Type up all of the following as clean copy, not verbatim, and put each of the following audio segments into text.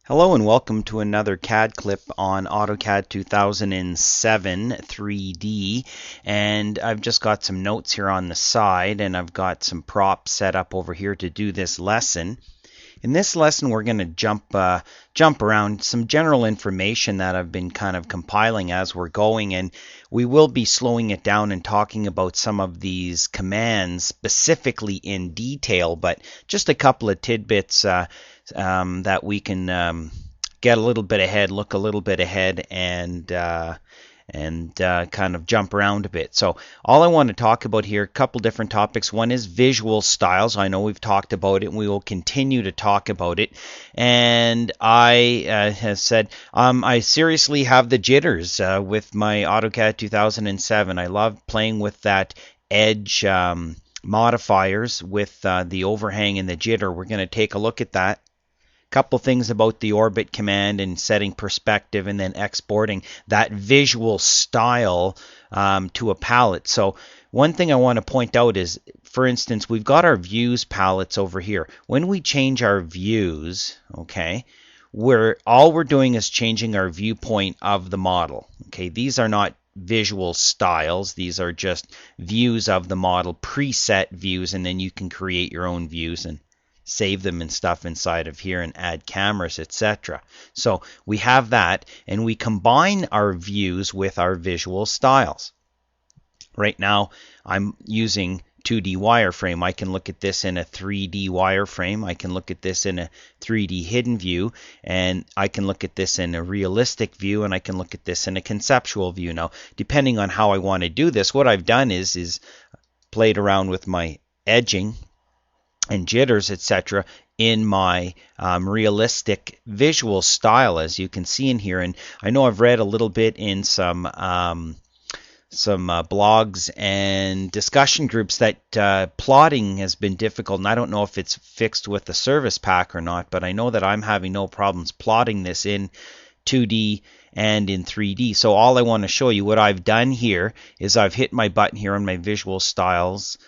Hello and welcome to another CAD clip on AutoCAD 2007 3D, and I've just got some notes here on the side, and I've got some props set up over here to do this lesson. In this lesson we're going to jump around some general information that I've been kind of compiling as we're going, and we will be slowing it down and talking about some of these commands specifically in detail, but just a couple of tidbits that we can get a little bit ahead, look a little bit ahead, and kind of jump around a bit. So all I want to talk about here, a couple different topics. One is visual styles. I know we've talked about it, and we will continue to talk about it. And I have said I seriously have the jitters with my AutoCAD 2007. I love playing with that edge modifiers with the overhang and the jitter. We're going to take a look at that. Couple things about the orbit command and setting perspective and then exporting that visual style to a palette. So one thing I want to point out is, for instance, we've got our views palettes over here. When we change our views, okay, all we're doing is changing our viewpoint of the model. Okay, these are not visual styles. These are just views of the model, preset views, and then you can create your own views and save them and stuff inside of here and add cameras, etc. So we have that, and we combine our views with our visual styles. Right now I'm using 2D wireframe. I can look at this in a 3D wireframe. I can look at this in a 3D hidden view, and I can look at this in a realistic view, and I can look at this in a conceptual view. Now, depending on how I want to do this, what I've done is played around with my edging and jitters, etc., in my realistic visual style, as you can see in here. And I know I've read a little bit in some blogs and discussion groups that plotting has been difficult, and I don't know if it's fixed with the service pack or not, but I know that I'm having no problems plotting this in 2D and in 3D. So all I want to show you, what I've done here is I've hit my button here on my visual styles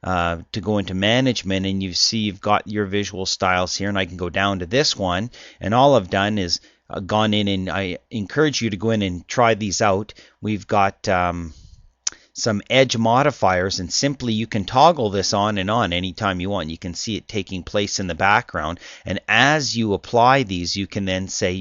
to go into management, and you see you've got your visual styles here, and I can go down to this one, and all I've done is gone in, and I encourage you to go in and try these out. We've got some edge modifiers, and simply you can toggle this on and on anytime you want. You can see it taking place in the background, and as you apply these, you can then say,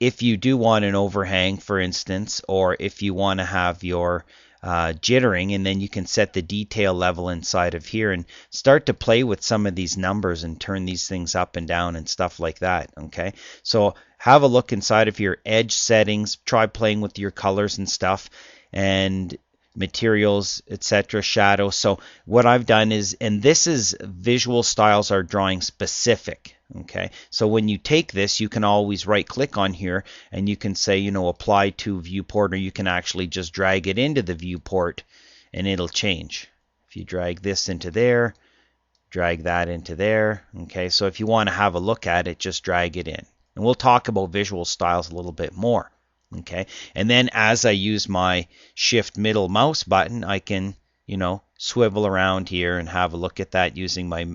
if you do want an overhang, for instance, or if you want to have your jittering, and then you can set the detail level inside of here and start to play with some of these numbers and turn these things up and down and stuff like that. Okay, so have a look inside of your edge settings, try playing with your colors and stuff, and materials, etc., shadow. So what I've done is, and this is visual styles are drawing specific. Okay, so when you take this, you can always right click on here and you can say, apply to viewport, or you can actually just drag it into the viewport and it'll change. If you drag this into there, drag that into there. Okay, so if you want to have a look at it, just drag it in. And we'll talk about visual styles a little bit more. Okay, and then as I use my shift middle mouse button, I can, swivel around here and have a look at that using my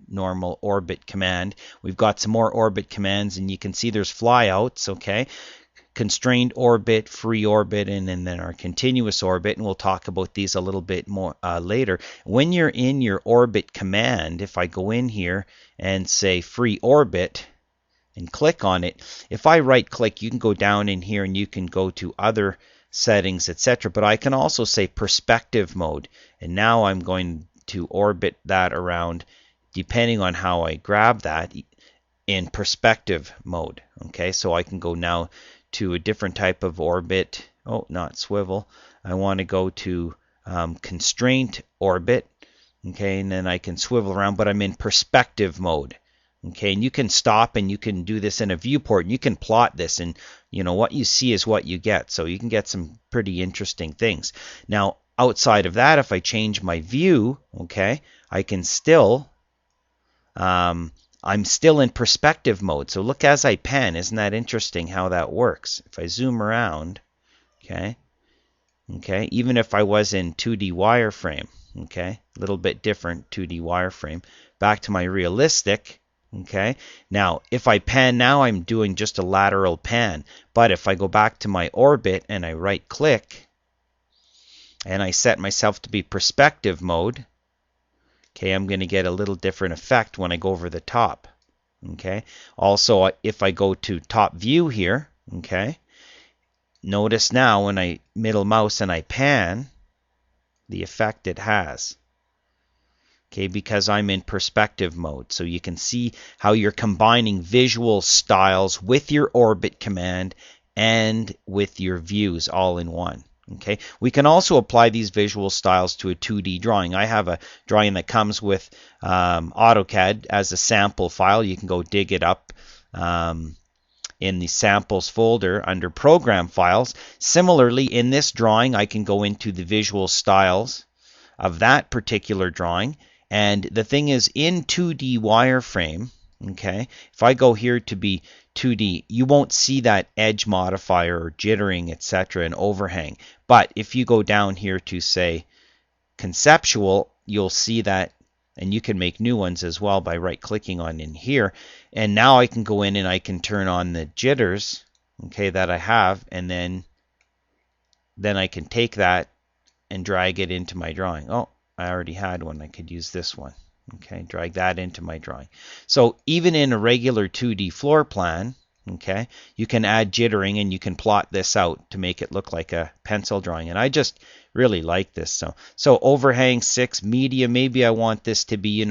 normal orbit command. We've got some more orbit commands, and you can see there's flyouts, okay, constrained orbit, free orbit, and then our continuous orbit, and we'll talk about these a little bit more later. When you're in your orbit command, if I go in here and say free orbit and click on it, if I right click, you can go down in here and you can go to other settings, etc. But I can also say perspective mode, and now I'm going to orbit that around, depending on how I grab that, in perspective mode. Okay, so I can go now to a different type of orbit. Oh, not swivel. I want to go to constraint orbit. Okay, and then I can swivel around, but I'm in perspective mode. Okay, and you can stop and you can do this in a viewport, and you can plot this, and what you see is what you get. So you can get some pretty interesting things. Now, outside of that, if I change my view, okay, I can still I'm still in perspective mode. So look as I pan. Isn't that interesting how that works? If I zoom around, okay, even if I was in 2D wireframe, okay, a little bit different 2D wireframe, back to my realistic, Okay, now if I pan now, I'm doing just a lateral pan. But if I go back to my orbit and I right click and I set myself to be perspective mode, okay, I'm going to get a little different effect when I go over the top. Okay, also if I go to top view here, okay, notice now when I middle mouse and I pan, the effect it has. Okay, because I'm in perspective mode. So you can see how you're combining visual styles with your orbit command and with your views all in one. Okay, we can also apply these visual styles to a 2D drawing. I have a drawing that comes with AutoCAD as a sample file. You can go dig it up in the samples folder under program files. Similarly, in this drawing, I can go into the visual styles of that particular drawing. And the thing is, in 2D wireframe, okay, if I go here to be 2D, you won't see that edge modifier or jittering, etc., and overhang. But if you go down here to, say, conceptual, you'll see that, and you can make new ones as well by right-clicking on in here. And now I can go in and I can turn on the jitters, okay, that I have, and then I can take that and drag it into my drawing. Oh, I already had one. I could use this one. Okay, drag that into my drawing. So even in a regular 2D floor plan, okay, you can add jittering and you can plot this out to make it look like a pencil drawing. And I just really like this. So overhang 6, medium, maybe I want this to be,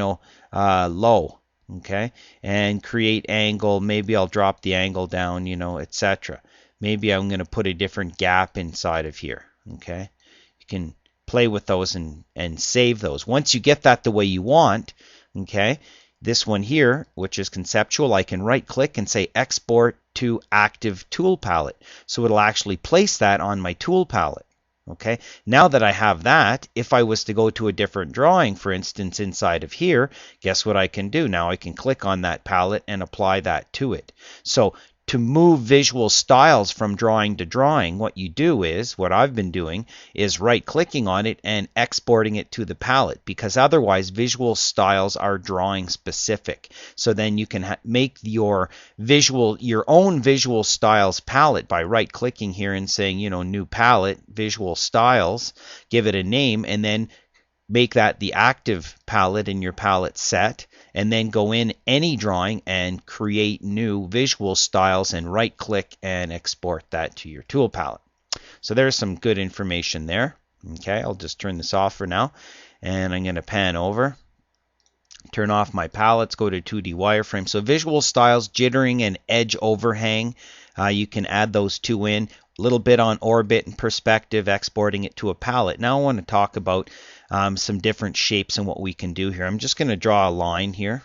low. Okay, and create angle. Maybe I'll drop the angle down, etc. Maybe I'm going to put a different gap inside of here. Okay, you can play with those and save those. Once you get that the way you want, okay, this one here, which is conceptual, I can right click and say export to active tool palette. So it'll actually place that on my tool palette. Okay, now that I have that, if I was to go to a different drawing, for instance, inside of here, guess what I can do? Now I can click on that palette and apply that to it. So to move visual styles from drawing to drawing, what you do is, what I've been doing, is right-clicking on it and exporting it to the palette, because otherwise visual styles are drawing specific. So then you can make your own visual styles palette by right-clicking here and saying, new palette, visual styles, give it a name, and then make that the active palette in your palette set, and then go in any drawing and create new visual styles and right click and export that to your tool palette. So there's some good information there. Okay, I'll just turn this off for now, and I'm going to pan over, turn off my palettes, go to 2D wireframe. So visual styles, jittering and edge overhang, you can add those two in. A little bit on orbit and perspective, exporting it to a palette. Now I want to talk about some different shapes and what we can do here. I'm just going to draw a line here,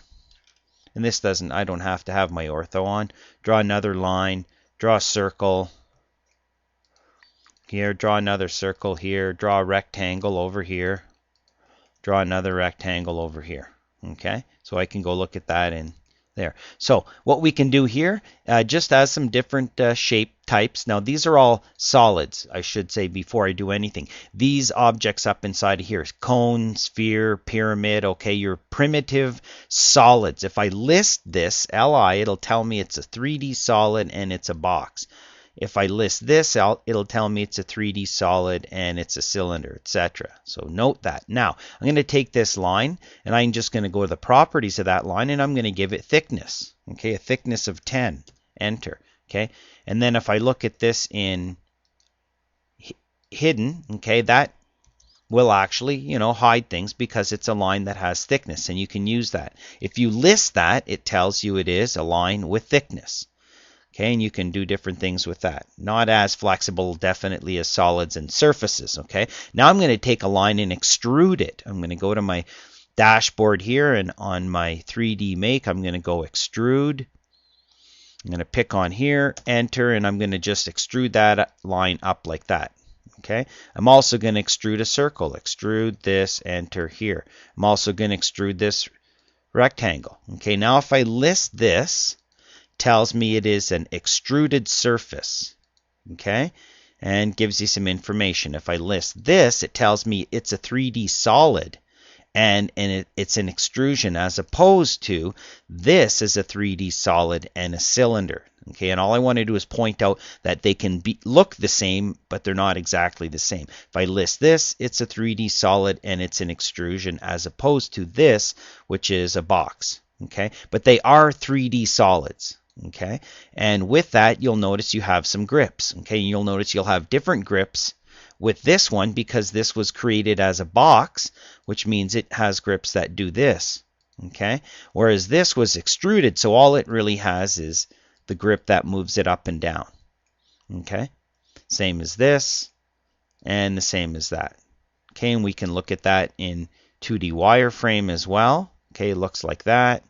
and this I don't have to have my ortho on. Draw another line, draw a circle here, draw another circle here, draw a rectangle over here, draw another rectangle over here. Okay, so I can go look at that in there. So what we can do here, just as some different shape types. Now these are all solids, I should say, before I do anything. These objects up inside of here, cone, sphere, pyramid, okay, your primitive solids. If I list this, LI, it'll tell me it's a 3D solid and it's a box. If I list this out, it'll tell me it's a 3D solid and it's a cylinder, etc. So note that. Now, I'm going to take this line and I'm just going to go to the properties of that line and I'm going to give it thickness. Okay, a thickness of 10. Enter. Okay, and then if I look at this in hidden, okay, that will actually, hide things because it's a line that has thickness, and you can use that. If you list that, it tells you it is a line with thickness. Okay, and you can do different things with that. Not as flexible, definitely, as solids and surfaces. Okay, now I'm going to take a line and extrude it. I'm going to go to my dashboard here, and on my 3D make, I'm going to go extrude. I'm going to pick on here, enter, and I'm going to just extrude that line up like that. Okay, I'm also going to extrude a circle. Extrude this, enter here. I'm also going to extrude this rectangle. Okay, now if I list this, tells me it is an extruded surface, okay, and gives you some information. If I list this, it tells me it's a 3D solid and it's an extrusion, as opposed to this is a 3D solid and a cylinder. Okay, and all I want to do is point out that they can look the same, but they're not exactly the same. If I list this, it's a 3D solid and it's an extrusion, as opposed to this, which is a box. Okay, but they are 3D solids. Okay, and with that, you'll notice you have some grips. Okay, you'll notice you'll have different grips with this one because this was created as a box, which means it has grips that do this. Okay, whereas this was extruded, so all it really has is the grip that moves it up and down. Okay, same as this and the same as that. Okay, and we can look at that in 2D wireframe as well. Okay, it looks like that.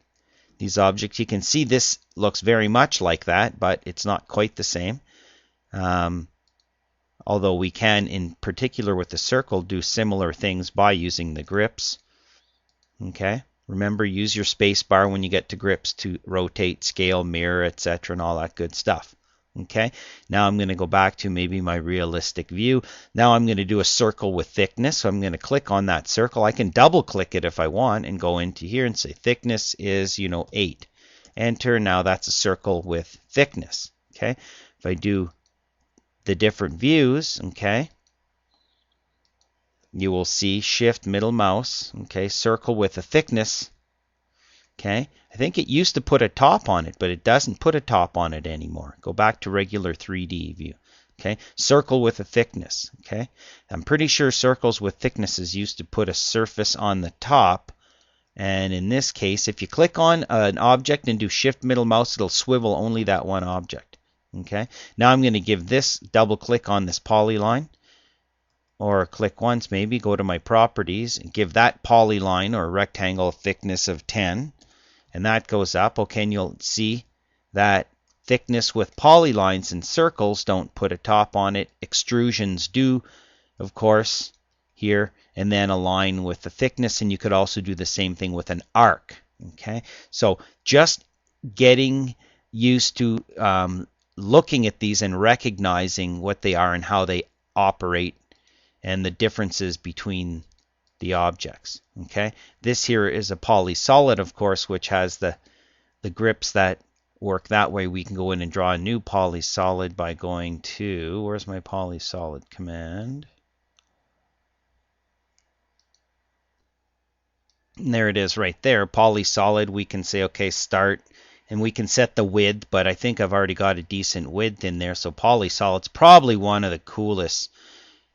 These objects, you can see this looks very much like that, but it's not quite the same. Although we can, in particular with the circle, do similar things by using the grips. Okay, remember, use your space bar when you get to grips to rotate, scale, mirror, etc., and all that good stuff. Okay, now I'm going to go back to maybe my realistic view. Now I'm going to do a circle with thickness, so I'm going to click on that circle. I can double click it if I want and go into here and say thickness is 8. Enter. Now that's a circle with thickness. Okay, if I do the different views, okay, you will see shift middle mouse, okay, circle with a thickness. Okay, I think it used to put a top on it, but it doesn't put a top on it anymore. Go back to regular 3D view. Okay, circle with a thickness. Okay, I'm pretty sure circles with thicknesses used to put a surface on the top, and in this case, if you click on an object and do shift middle mouse, it'll swivel only that one object. Okay, now I'm going to give this double click on this polyline, or click once maybe, go to my properties and give that polyline or rectangle a thickness of 10. And that goes up. Okay, and you'll see that thickness with polylines and circles don't put a top on it. Extrusions do, of course, here, and then align with the thickness. And you could also do the same thing with an arc. Okay, so just getting used to looking at these and recognizing what they are and how they operate and the differences between the objects. Okay, this here is a polysolid, of course, which has the grips that work that way. We can go in and draw a new polysolid by going to, where's my polysolid command? And there it is right there, polysolid. We can say, okay, start, and we can set the width, but I think I've already got a decent width in there, so polysolid's probably one of the coolest.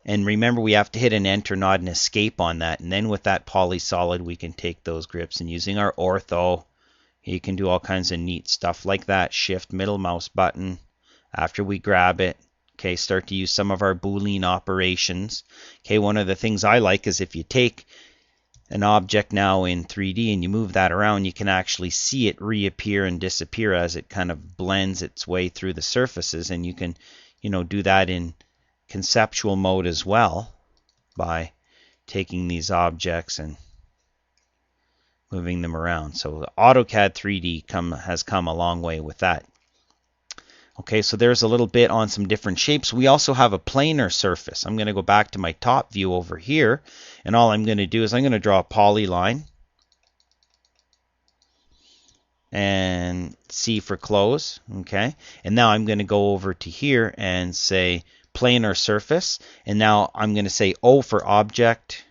And remember, we have to hit an enter, not an escape on that. And then with that polysolid, we can take those grips. And using our ortho, you can do all kinds of neat stuff like that. Shift middle mouse button after we grab it. Okay, start to use some of our Boolean operations. Okay, one of the things I like is if you take an object now in 3D and you move that around, you can actually see it reappear and disappear as it kind of blends its way through the surfaces. And you can, do that in conceptual mode as well by taking these objects and moving them around. So AutoCAD 3D has come a long way with that. Okay, so there's a little bit on some different shapes. We also have a planar surface. I'm going to go back to my top view over here, and all I'm going to do is I'm going to draw a polyline and C for close. Okay, and now I'm going to go over to here and say planar surface, and now I'm going to say O for object,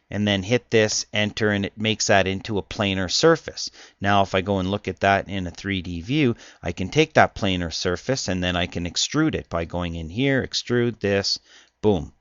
and then hit this, enter, and it makes that into a planar surface. Now if I go and look at that in a 3D view, I can take that planar surface and then I can extrude it by going in here, extrude this, boom.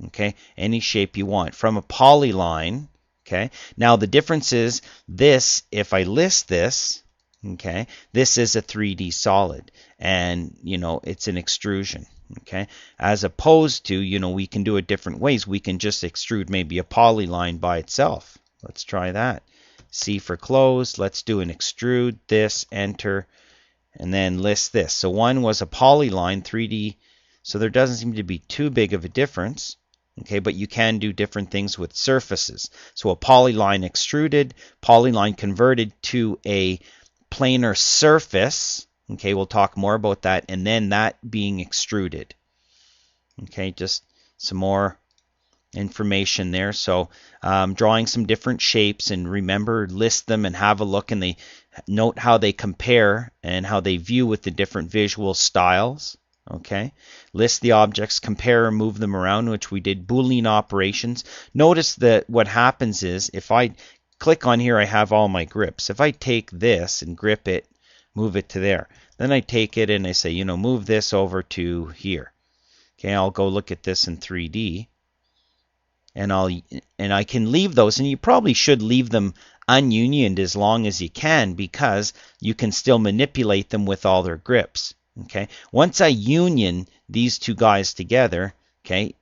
Okay, any shape you want from a polyline. Okay, now the difference is this, if I list this, okay, this is a 3D solid, and it's an extrusion. Okay, as opposed to, we can do it different ways. We can just extrude maybe a polyline by itself. Let's try that. C for close. Let's do an extrude, this, enter, and then list this. So one was a polyline 3D, so there doesn't seem to be too big of a difference. Okay, but you can do different things with surfaces. So a polyline extruded, polyline converted to a planar surface. Okay, we'll talk more about that, and then that being extruded. Okay, just some more information there. So drawing some different shapes, and remember, list them and have a look, and they note how they compare and how they view with the different visual styles. Okay, list the objects, compare and move them around, which we did. Boolean operations. Notice that what happens is if I click on here, I have all my grips. If I take this and grip it, move it to there, then I take it and I say, you know, move this over to here. Okay, I'll go look at this in 3D, and I can leave those, and you probably should leave them ununioned as long as you can, because you can still manipulate them with all their grips. Okay, once I union these two guys together, okay,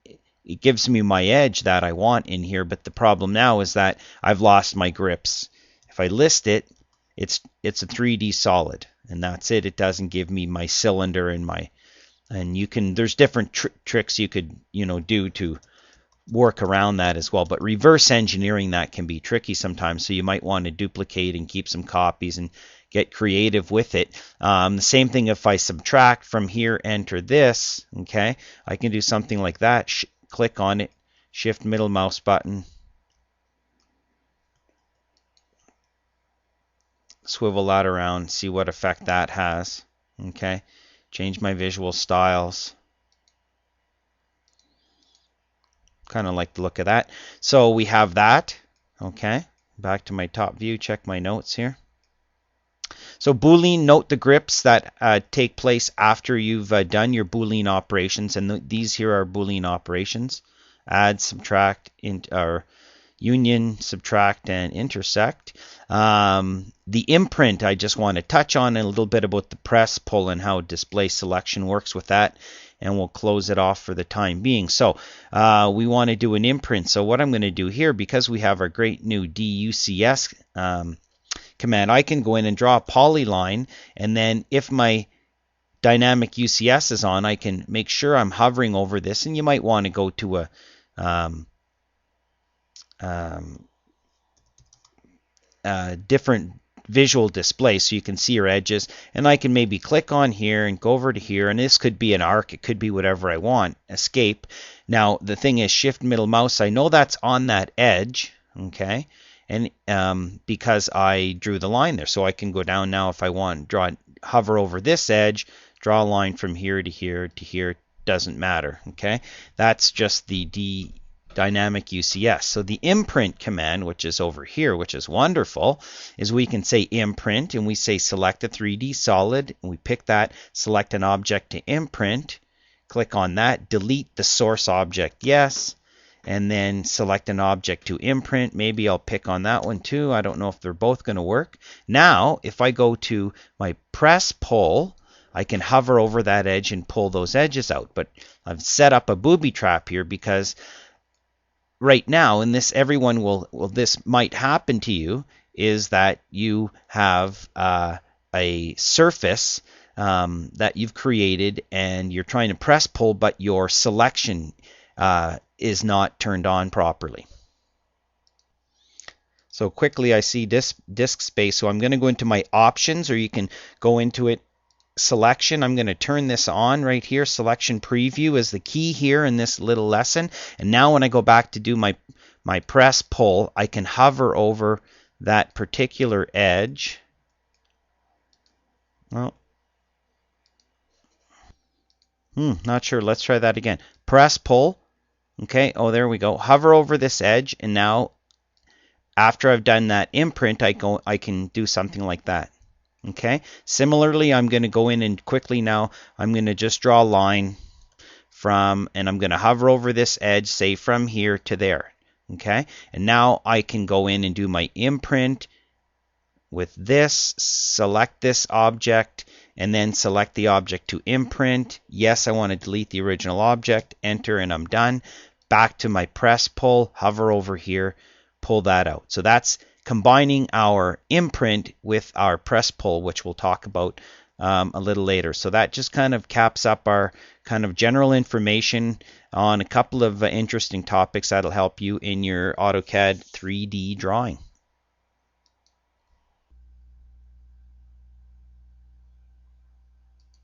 it gives me my edge that I want in here, but the problem now is that I've lost my grips. If I list it, it's a 3D solid, and that's it. It doesn't give me my cylinder and my, and you can, there's different tricks you could, you know, do to work around that as well, but reverse engineering that can be tricky sometimes, so you might want to duplicate and keep some copies and get creative with it. The same thing if I subtract from here, enter this, okay, I can do something like that. Click on it, shift middle mouse button, swivel that around, see what effect that has. Okay, change my visual styles. Kind of like the look of that. So we have that. Okay, back to my top view, check my notes here. So Boolean, note the grips that take place after you've done your Boolean operations, and these here are Boolean operations: add, subtract, or union, subtract, and intersect. The imprint, I just want to touch on a little bit about the press, pull, and how display selection works with that, and we'll close it off for the time being. So we want to do an imprint. So what I'm going to do here, because we have our great new DUCS command, I can go in and draw a polyline, and then if my dynamic UCS is on, I can make sure I'm hovering over this, and you might want to go to a different visual display so you can see your edges, and I can maybe click on here and go over to here, and this could be an arc, it could be whatever I want. Escape. Now the thing is, shift middle mouse, I know that's on that edge, okay, and because I drew the line there, so I can go down now if I want, hover over this edge, draw a line from here to here to here, doesn't matter. Okay, that's just the dynamic UCS. So the imprint command, which is over here, which is wonderful, is we can say imprint, and we say select a 3D solid, and we pick that, select an object to imprint, click on that, delete the source object, yes, and then select an object to imprint. Maybe I'll pick on that one too. I don't know if they're both going to work. Now if I go to my press pull, I can hover over that edge and pull those edges out, but I've set up a booby trap here, because right now, and this everyone will this might happen to you, is that you have a surface that you've created, and you're trying to press pull, but your selection is not turned on properly. So quickly, I see disk space, so I'm going to go into my options, or you can go into it, selection. I'm going to turn this on right here. Selection preview is the key here in this little lesson. And now when I go back to do my press pull, I can hover over that particular edge. Well, not sure. Let's try that again. Press pull. Okay, oh, there we go. Hover over this edge, and now after I've done that imprint, I can do something like that. Okay, similarly, I'm going to go in and quickly now, I'm going to just draw a line from, and I'm going to hover over this edge, say from here to there. Okay, and now I can go in and do my imprint with this, select this object, and then select the object to imprint. Yes, I want to delete the original object, enter, and I'm done. Back to my press pull, hover over here, pull that out. So that's combining our imprint with our press pull, which we'll talk about a little later. So that just kind of caps up our kind of general information on a couple of interesting topics that'll help you in your AutoCAD 3D drawing.